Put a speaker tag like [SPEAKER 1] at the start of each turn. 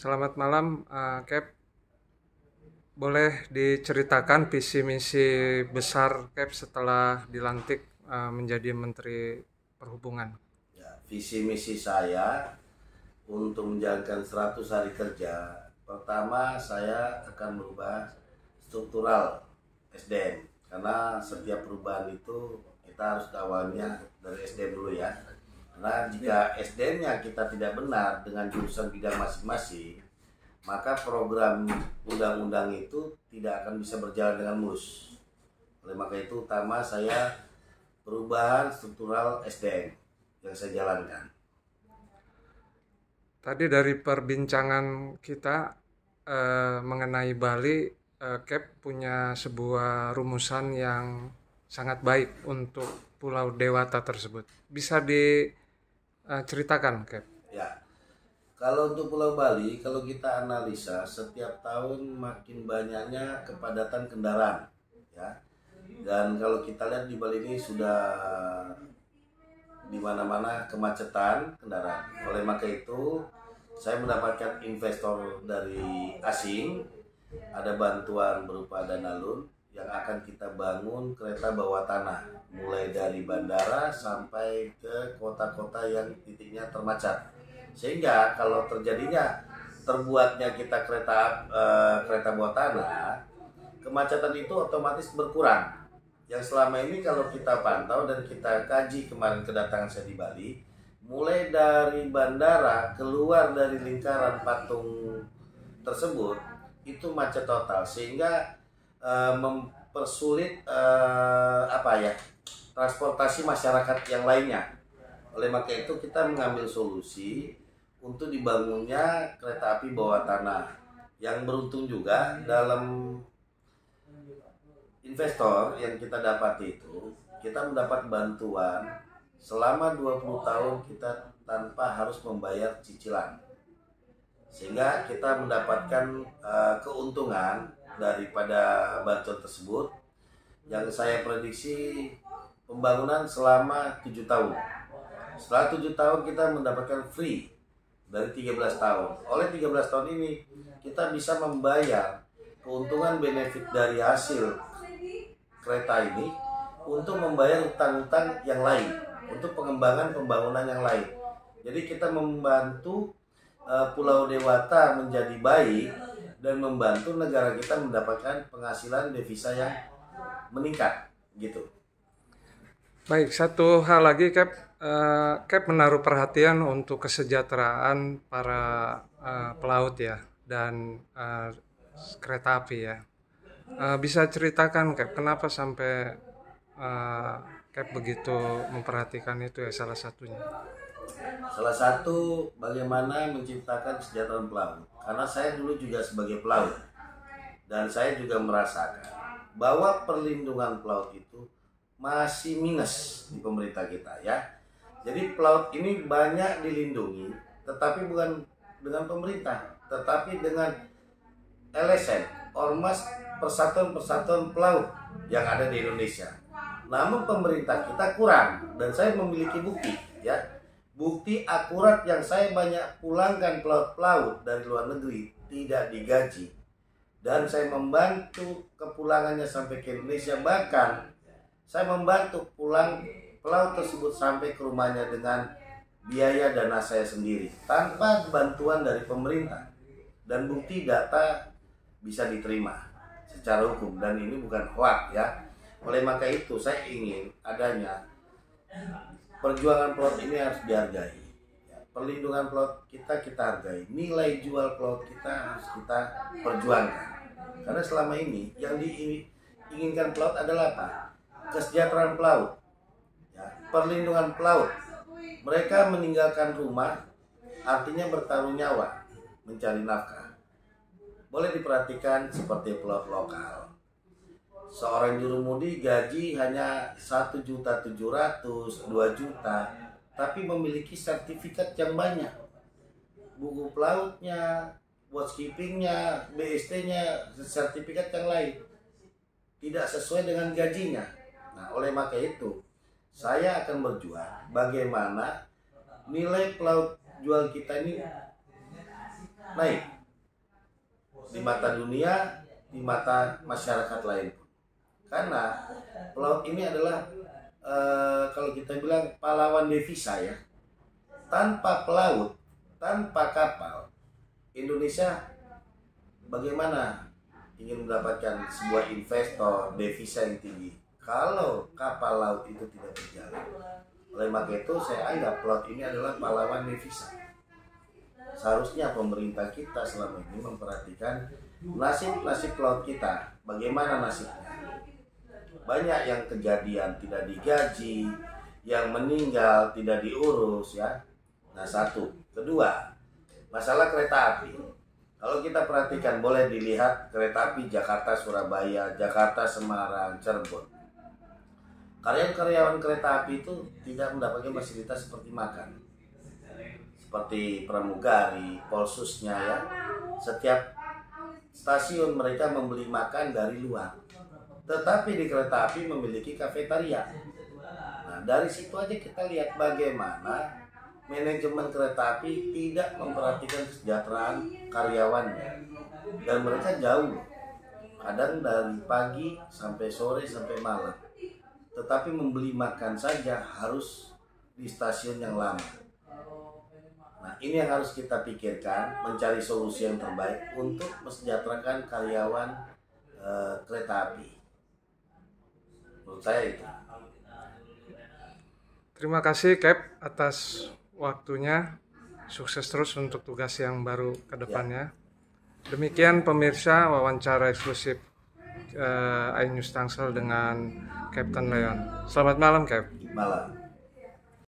[SPEAKER 1] Selamat malam, Cap. Boleh diceritakan visi misi besar Cap setelah dilantik menjadi Menteri Perhubungan?
[SPEAKER 2] Ya, visi misi saya untuk menjalankan 100 hari kerja, pertama saya akan merubah struktural SDM, karena setiap perubahan itu kita harus awalnya dari SDM dulu ya. Karena jika SDM-nya kita tidak benar dengan jurusan bidang masing-masing, maka program undang-undang itu tidak akan bisa berjalan dengan mulus. Oleh maka itu utama saya perubahan struktural SDM yang saya jalankan.
[SPEAKER 1] Tadi dari perbincangan kita mengenai Bali, Cap punya sebuah rumusan yang sangat baik untuk Pulau Dewata tersebut. Bisa diceritakan, Cap?
[SPEAKER 2] Ya, kalau untuk Pulau Bali, kalau kita analisa setiap tahun makin banyaknya kepadatan kendaraan, ya. Dan kalau kita lihat di Bali ini sudah di mana-mana kemacetan kendaraan. Oleh maka itu, saya mendapatkan investor dari asing, ada bantuan berupa dana loan yang akan kita bangun kereta bawah tanah mulai dari bandara sampai ke kota-kota yang titiknya termacet. Sehingga kalau terbuatnya kita kereta bawah tanah, kemacetan itu otomatis berkurang. Yang selama ini kalau kita pantau dan kita kaji kemarin kedatangan saya di Bali, mulai dari bandara keluar dari lingkaran patung tersebut itu macet total, sehingga mempersulit transportasi masyarakat yang lainnya. Oleh maka itu kita mengambil solusi untuk dibangunnya kereta api bawah tanah. Yang beruntung juga dalam investor yang kita dapati itu, kita mendapat bantuan selama 20 tahun kita tanpa harus membayar cicilan. Sehingga kita mendapatkan keuntungan daripada bantuan tersebut, yang saya prediksi pembangunan selama 7 tahun. Setelah 7 tahun kita mendapatkan free dari 13 tahun. Oleh 13 tahun ini kita bisa membayar keuntungan benefit dari hasil kereta ini untuk membayar utang-utang yang lain, untuk pengembangan pembangunan yang lain. Jadi kita membantu Pulau Dewata menjadi baik dan membantu negara kita mendapatkan penghasilan devisa yang meningkat, gitu.
[SPEAKER 1] Baik, satu hal lagi, Cap. Cap menaruh perhatian untuk kesejahteraan para pelaut ya, dan kereta api ya. Bisa ceritakan, Cap, kenapa sampai Cap begitu memperhatikan itu ya, salah satunya?
[SPEAKER 2] Salah satu bagaimana menciptakan kesejahteraan pelaut. Karena saya dulu juga sebagai pelaut, dan saya juga merasakan bahwa perlindungan pelaut itu masih minus di pemerintah kita ya. Jadi pelaut ini banyak dilindungi, tetapi bukan dengan pemerintah, tetapi dengan LSM, Ormas Persatuan Pelaut yang ada di Indonesia. Namun pemerintah kita kurang, dan saya memiliki bukti ya. Bukti akurat yang saya banyak pulangkan pelaut-pelaut dari luar negeri tidak digaji. Dan saya membantu kepulangannya sampai ke Indonesia. Bahkan saya membantu pulang pelaut tersebut sampai ke rumahnya dengan biaya dana saya sendiri, tanpa bantuan dari pemerintah. Dan bukti data bisa diterima secara hukum, dan ini bukan hoax ya. Oleh maka itu saya ingin adanya perjuangan pelaut ini harus dihargai. Perlindungan pelaut kita hargai. Nilai jual pelaut kita harus kita perjuangkan. Karena selama ini yang diinginkan pelaut adalah apa? Kesejahteraan pelaut, ya, perlindungan pelaut. Mereka meninggalkan rumah, artinya bertaruh nyawa mencari nafkah. Boleh diperhatikan seperti pelaut lokal. Seorang jurumudi gaji hanya 1.700.000, 2 juta, tapi memiliki sertifikat yang banyak. Buku pelautnya, watchkeepingnya, BST-nya, sertifikat yang lain tidak sesuai dengan gajinya. Nah, oleh maka itu saya akan berjuang bagaimana nilai pelaut jual kita ini naik. mata dunia, di mata masyarakat lain. Karena pelaut ini adalah kalau kita bilang pahlawan devisa ya. Tanpa pelaut, tanpa kapal, Indonesia bagaimana ingin mendapatkan sebuah investor devisa yang tinggi kalau kapal laut itu tidak berjalan. Oleh maka itu saya anggap pelaut ini adalah pahlawan devisa. Seharusnya pemerintah kita selama ini memperhatikan nasib pelaut kita. Bagaimana nasibnya? Banyak yang kejadian tidak digaji, yang meninggal tidak diurus ya. Nah, satu. Kedua, masalah kereta api. Kalau kita perhatikan, boleh dilihat kereta api Jakarta Surabaya, Jakarta Semarang, Cirebon. Karyawan kereta api itu tidak mendapatkan fasilitas seperti makan, seperti pramugari, polsusnya ya. Setiap stasiun mereka membeli makan dari luar. Tetapi di kereta api memiliki kafetaria. Nah, dari situ aja kita lihat bagaimana manajemen kereta api tidak memperhatikan kesejahteraan karyawannya. Dan mereka jauh, kadang dari pagi sampai sore sampai malam. Tetapi membeli makan saja harus di stasiun yang lama. Nah, ini yang harus kita pikirkan, mencari solusi yang terbaik untuk mesejahterakan karyawan kereta api. Menurut saya itu.
[SPEAKER 1] Terima kasih Cap atas waktunya. Sukses terus untuk tugas yang baru ke depannya. Demikian pemirsa wawancara eksklusif iNews Tangsel dengan Kapten Leon. Selamat malam, Cap.
[SPEAKER 2] Malam.